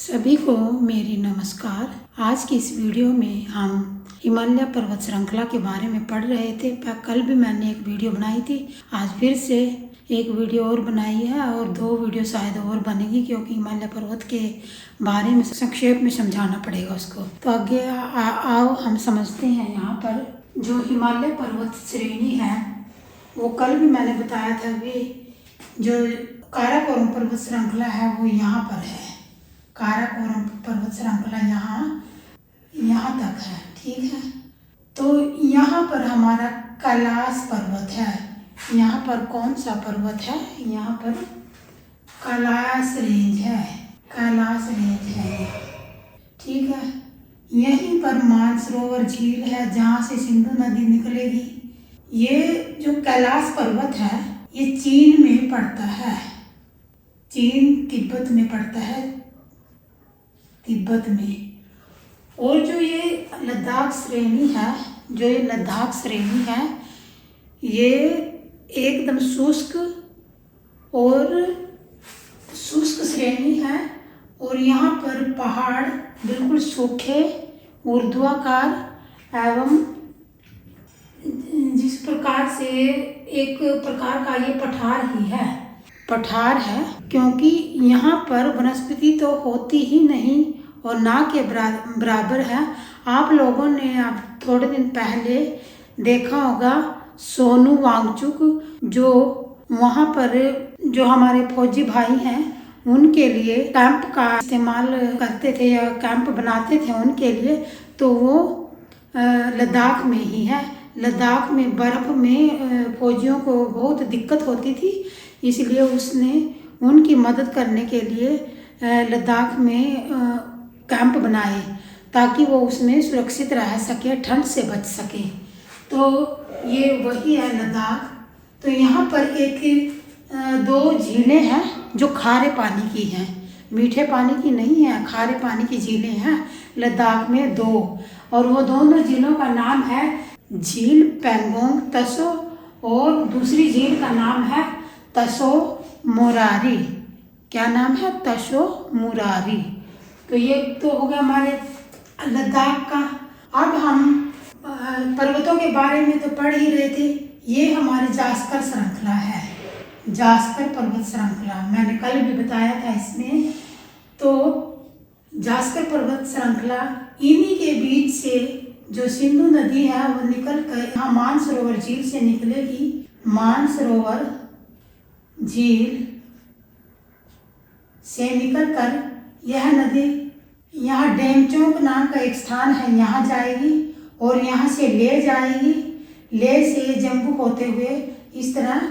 सभी को मेरी नमस्कार। आज की इस वीडियो में हम हिमालय पर्वत श्रृंखला के बारे में पढ़ रहे थे। कल भी मैंने एक वीडियो बनाई थी, आज फिर से एक वीडियो और बनाई है और 2 वीडियो शायद और बनेगी, क्योंकि हिमालय पर्वत के बारे में संक्षेप में समझाना पड़ेगा उसको। तो आगे आओ हम समझते हैं। यहाँ पर जो हिमालय पर्वत श्रेणी है वो कल भी मैंने बताया था भी, जो काराकोरम पर्वत श्रृंखला है वो यहाँ पर है। काराकोरम पर्वत श्रृंखला यहाँ तक है, ठीक है। तो यहाँ पर हमारा कैलाश पर्वत है। यहाँ पर कौन सा पर्वत है? यहाँ पर कैलाश रेंज है, कैलाश रेंज है, ठीक है। यहीं पर मानसरोवर झील है जहाँ से सिंधु नदी निकलेगी। ये जो कैलाश पर्वत है ये चीन में पड़ता है, चीन तिब्बत में पड़ता है, तिब्बत में। और जो ये लद्दाख श्रेणी है, जो ये लद्दाख श्रेणी है ये एकदम शुष्क श्रेणी है। और यहाँ पर पहाड़ बिल्कुल सूखे ऊर्ध्वाकार एवं जिस प्रकार से एक प्रकार का ये पठार ही है, पठार है, क्योंकि यहाँ पर वनस्पति तो होती ही नहीं और ना के बराबर है। आप लोगों ने अब थोड़े दिन पहले देखा होगा सोनू वांगचुक, जो वहाँ पर जो हमारे फौजी भाई हैं उनके लिए कैंप का इस्तेमाल करते थे या कैंप बनाते थे उनके लिए, तो वो लद्दाख में ही है। लद्दाख में बर्फ़ में फौजियों को बहुत दिक्कत होती थी, इसलिए उसने उनकी मदद करने के लिए लद्दाख में कैंप बनाए ताकि वो उसमें सुरक्षित रह सके, ठंड से बच सके। तो ये वही है लद्दाख। तो यहाँ पर 2 झीलें हैं जो खारे पानी की हैं, मीठे पानी की नहीं है, खारे पानी की झीलें हैं लद्दाख में 2। और वो दोनों झीलों का नाम है झील पेंगोंग तसो और दूसरी झील का नाम है तसो मोरारी। क्या नाम है? तसो मोरारी। तो ये तो हो गया हमारे लद्दाख का। अब हम पर्वतों के बारे में तो पढ़ ही रहे थे। ये हमारी जास्कर श्रृंखला है, जास्कर पर्वत श्रृंखला मैंने कल भी बताया था इसमें। तो जास्कर पर्वत श्रृंखला इन्हीं के बीच से जो सिंधु नदी है वो निकल कर यहाँ मानसरोवर झील से निकलेगी। मानसरोवर झील से निकलकर यह नदी यहाँ डेमचोक नाम का एक स्थान है, यहाँ जाएगी और यहाँ से ले जाएगी। ले से जम्मू होते हुए इस तरह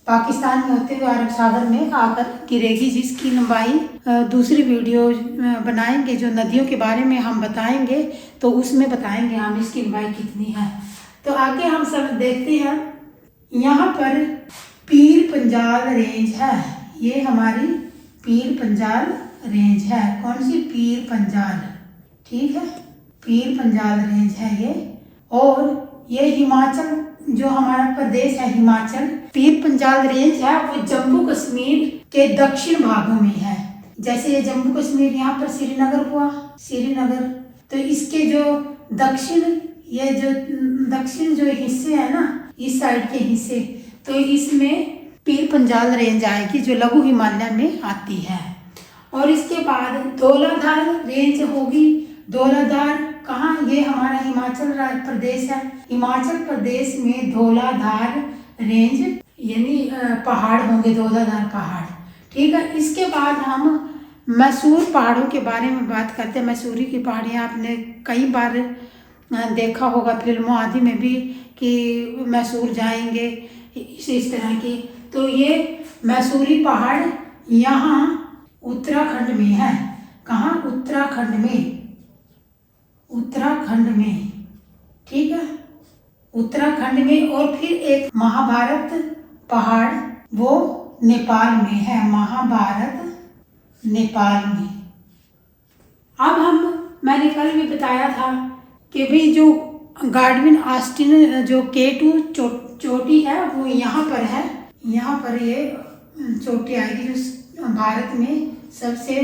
पाकिस्तान में होते हुए अरब सागर में आकर गिरेगी, जिसकी लंबाई दूसरी वीडियो बनाएंगे जो नदियों के बारे में हम बताएंगे, तो उसमें बताएंगे हम इसकी लंबाई कितनी है। तो आगे हम सब देखते हैं। यहाँ पर पीर पंजाल रेंज है, ये हमारी पीर पंजाल रेंज है। कौन सी? पीर पंजाल, ठीक है, पीर पंजाल रेंज है ये। और ये हिमाचल जो हमारा प्रदेश है, हिमाचल, पीर पंजाल रेंज है वो जम्मू कश्मीर के दक्षिण भागों में है। जैसे ये जम्मू कश्मीर यहाँ पर श्रीनगर हुआ, श्रीनगर, तो इसके जो दक्षिण, ये जो दक्षिण जो हिस्से है ना, इस साइड के हिस्से, तो इसमें पीर पंजाल रेंज आएगी जो लघु हिमालय में आती है। और इसके बाद धौलाधार रेंज होगी। धौलाधार कहाँ? ये हमारा हिमाचल प्रदेश है। हिमाचल प्रदेश में धौलाधार रेंज यानी पहाड़ होंगे, धौलाधार पहाड़, ठीक है। इसके बाद हम मैसूर पहाड़ों के बारे में बात करते हैं। मैसूरी की पहाड़ियाँ आपने कई बार देखा होगा फिल्मों आदि में भी कि मैसूर जाएंगे, इस तरह की। तो ये मैसूरी पहाड़ यहाँ उत्तराखंड में है। कहाँ? उत्तराखंड में, उत्तराखंड में, ठीक है, उत्तराखंड में। और फिर एक महाभारत पहाड़ वो नेपाल में है, महाभारत नेपाल में। अब मैंने कल भी बताया था कि भाई जो गाडविन ऑस्टिन जो K2 चोटी है वो यहाँ पर है। यहाँ पर ये चोटी आएगी जो भारत में सबसे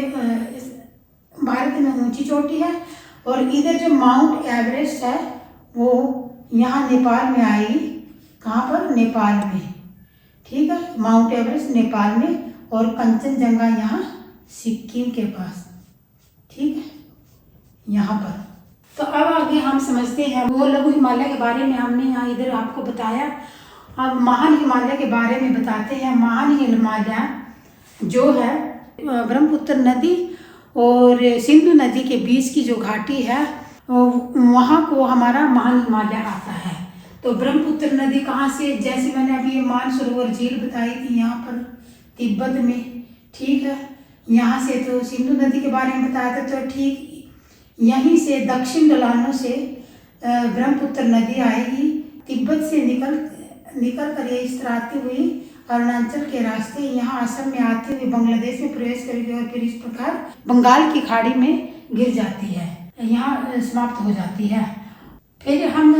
चोटी है। और इधर जो माउंट एवरेस्ट है वो यहाँ नेपाल में आएगी। कहाँ पर? नेपाल में। ठीक है, माउंट एवरेस्ट नेपाल में और कंचनजंगा यहाँ सिक्किम के पास। ठीक है, यहाँ पर। तो अब आगे हम समझते हैं वो लघु हिमालय के बारे में। हमने यहाँ इधर आपको बताया। अब महान हिमालय के बारे में बताते हैं। महान हिमालय जो है ब्रह्मपुत्र नदी और सिंधु नदी के बीच की जो घाटी है वहाँ को हमारा महान हिमालय आता है। तो ब्रह्मपुत्र नदी कहाँ से? जैसे मैंने अभी ये मानसरोवर झील बताई थी यहाँ पर तिब्बत में। ठीक है, यहाँ से तो सिंधु नदी के बारे में बताया था। तो ठीक यहीं से दक्षिण ढलानों से ब्रह्मपुत्र नदी आएगी। तिब्बत से निकल कर ये इस तरह आती हुई अरुणाचल के रास्ते यहाँ असम में आते हुए बांग्लादेश में प्रवेश करेगी और फिर इस प्रकार बंगाल की खाड़ी में गिर जाती है, यहाँ समाप्त हो जाती है। फिर हम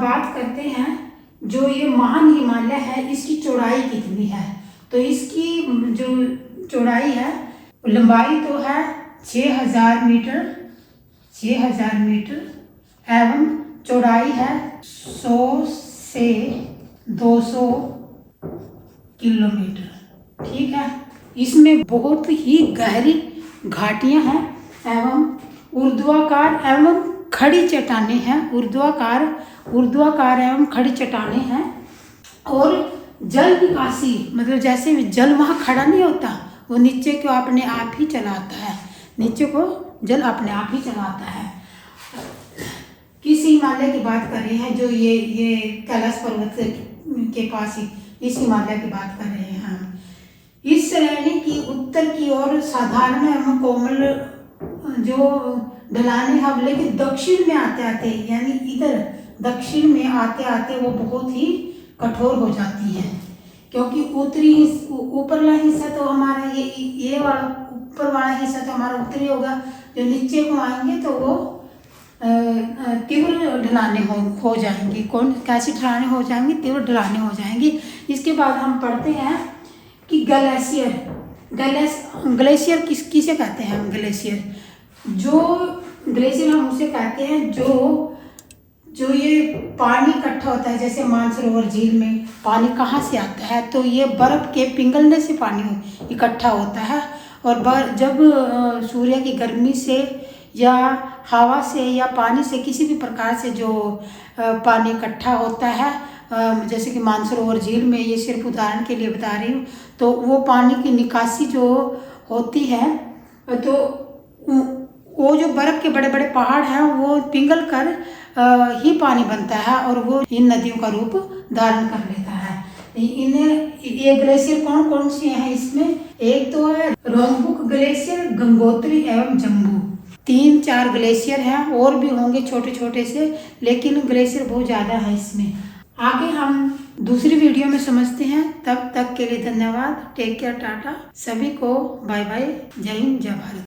बात करते हैं जो ये महान हिमालय है इसकी चौड़ाई कितनी है। तो इसकी जो चौड़ाई है, लंबाई तो है 6000 मीटर एवं चौड़ाई है 100 से 200 किलोमीटर। ठीक है, इसमें बहुत ही गहरी घाटियां हैं एवं ऊर्ध्वाकार एवं खड़ी चट्टानें हैं। ऊर्ध्वाकार एवं खड़ी चट्टानें हैं। और जल निकासी, मतलब जैसे जल वहाँ खड़ा नहीं होता, वो नीचे को अपने आप ही चला आता है। नीचे को जल अपने आप ही चला आता है। किस हिमालय की बात कर रहे हैं? जो ये कैलाश पर्वत के पास ही इस हिमालय की बात कर रहे हैं हम। इस श्रेणी की उत्तर की ओर साधारण एवं कोमल जो ढलाने हैं, लेकिन दक्षिण में आते यानी इधर दक्षिण में आते वो बहुत ही कठोर हो जाती है। क्योंकि ऊपरला हिस्सा तो हमारा ये वाला ऊपर वाला हिस्सा तो हमारा उत्तरी होगा। जो नीचे को आएंगे तो वो तीव्र ढलाने हो जाएंगी। कैसी ढलाने हो जाएंगी? तीव्र ढलाने हो जाएंगी। इसके बाद हम पढ़ते हैं कि ग्लेशियर किसे कहते हैं? हम ग्लेशियर हम उसे कहते हैं जो ये पानी इकट्ठा होता है। जैसे मानसरोवर झील में पानी कहाँ से आता है? तो ये बर्फ के पिघलने से पानी इकट्ठा होता है। और जब सूर्य की गर्मी से या हवा से या पानी से किसी भी प्रकार से जो पानी इकट्ठा होता है, जैसे कि मानसरोवर झील में, ये सिर्फ उदाहरण के लिए बता रही हूँ, तो वो पानी की निकासी जो होती है तो वो जो बर्फ़ के बड़े बड़े पहाड़ हैं वो पिघल कर ही पानी बनता है और वो इन नदियों का रूप धारण कर लेता है। ये ग्लेशियर कौन से हैं इसमें? एक तो है रोंगबुक ग्लेशियर, गंगोत्री एवं जम्बू। 3-4 ग्लेशियर हैं, और भी होंगे छोटे छोटे से, लेकिन ग्लेशियर बहुत ज़्यादा है इसमें। आगे हम दूसरी वीडियो में समझते हैं। तब तक के लिए धन्यवाद। Take care, tata. सभी को बाय बाय। जय हिंद, जय भारत।